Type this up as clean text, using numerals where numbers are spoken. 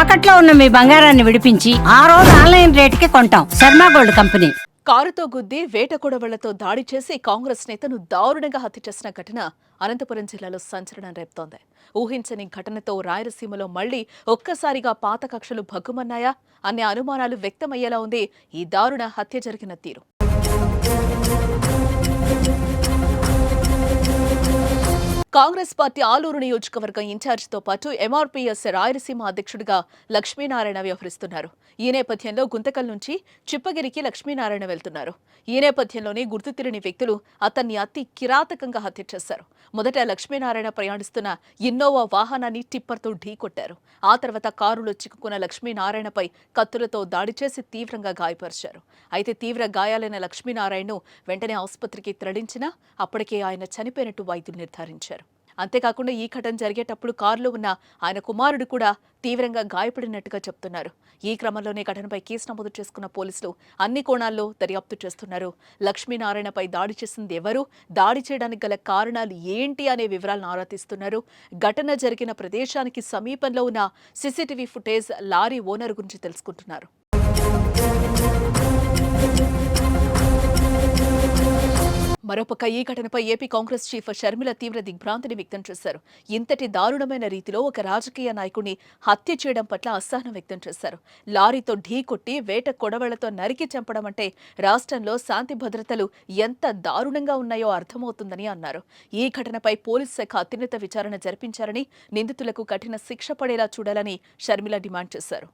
తాకట్లో ఉన్న మీ బంగారాన్ని విడిపించి ఆ రోజు ఆన్లైన్ రేటుకి కొంటాం. Sharma gold company. కారుతో గుద్ది వేట కొడవళ్లతో దాడి చేసి కాంగ్రెస్ నేతను దారుణంగా హత్య చేసిన ఘటన అనంతపురం జిల్లాలో సంచలనం రేపుతోంది. ఊహించని ఘటనతో రాయలసీమలో మళ్లీ ఒక్కసారిగా పాత కక్షలు భగ్గుమన్నాయా అనే అనుమానాలు వ్యక్తమయ్యేలా ఉంది ఈ దారుణ హత్య జరిగిన తీరు. కాంగ్రెస్ పార్టీ ఆలూరు నియోజకవర్గం ఇన్ఛార్జితో పాటు ఎంఆర్పీఎస్ రాయలసీమ అధ్యక్షుడిగా లక్ష్మీనారాయణ వ్యవహరిస్తున్నారు. ఈ నేపథ్యంలో గుంతకల్ నుంచి చిప్పగిరికి లక్ష్మీనారాయణ వెళ్తున్నారు. ఈ నేపథ్యంలోనే గుర్తు తెలియని వ్యక్తులు అతన్ని అతి కిరాతకంగా హత్య చేశారు. మొదట లక్ష్మీనారాయణ ప్రయాణిస్తున్న ఇన్నోవా వాహనాన్ని టిప్పర్తో ఢీకొట్టారు. ఆ తర్వాత కారులో చిక్కుకున్న లక్ష్మీనారాయణపై కత్తులతో దాడి చేసి తీవ్రంగా గాయపరిచారు. అయితే తీవ్ర గాయాలైన లక్ష్మీనారాయణను వెంటనే ఆసుపత్రికి తరలించినా అప్పటికే ఆయన చనిపోయినట్టు వైద్యులు నిర్ధారించారు. అంతేకాకుండా ఈ ఘటన జరిగేటప్పుడు కారులో ఉన్న ఆయన కుమారుడు కూడా తీవ్రంగా గాయపడినట్టుగా చెప్తున్నారు. ఈ క్రమంలోనే ఘటనపై కేసు నమోదు చేసుకున్న పోలీసులు అన్ని కోణాల్లో దర్యాప్తు చేస్తున్నారు. లక్ష్మీనారాయణపై దాడి చేసింది ఎవరు, దాడి చేయడానికి గల కారణాలు ఏంటి అనే వివరాలను ఆరా తీస్తున్నారు. ఘటన జరిగిన ప్రదేశానికి సమీపంలో ఉన్న సీసీటీవీ ఫుటేజ్, లారీ ఓనర్ గురించి తెలుసుకుంటున్నారు. మరోపక్క ఈ ఘటనపై ఏపీ కాంగ్రెస్ చీఫ్ షర్మిల తీవ్ర దిగ్భ్రాంతిని వ్యక్తం చేశారు. ఇంతటి దారుణమైన రీతిలో ఒక రాజకీయ నాయకుడిని హత్య చేయడం పట్ల అసహనం వ్యక్తం చేశారు. లారీతో ఢీకొట్టి వేట కొడవళ్లతో నరికి చంపడం అంటే రాష్ట్రంలో శాంతి భద్రతలు ఎంత దారుణంగా ఉన్నాయో అర్థమవుతుందని అన్నారు. ఈ ఘటనపై పోలీస్ శాఖ అత్యున్నత విచారణ జరిపించారని, నిందితులకు కఠిన శిక్ష పడేలా చూడాలని షర్మిల డిమాండ్ చేశారు.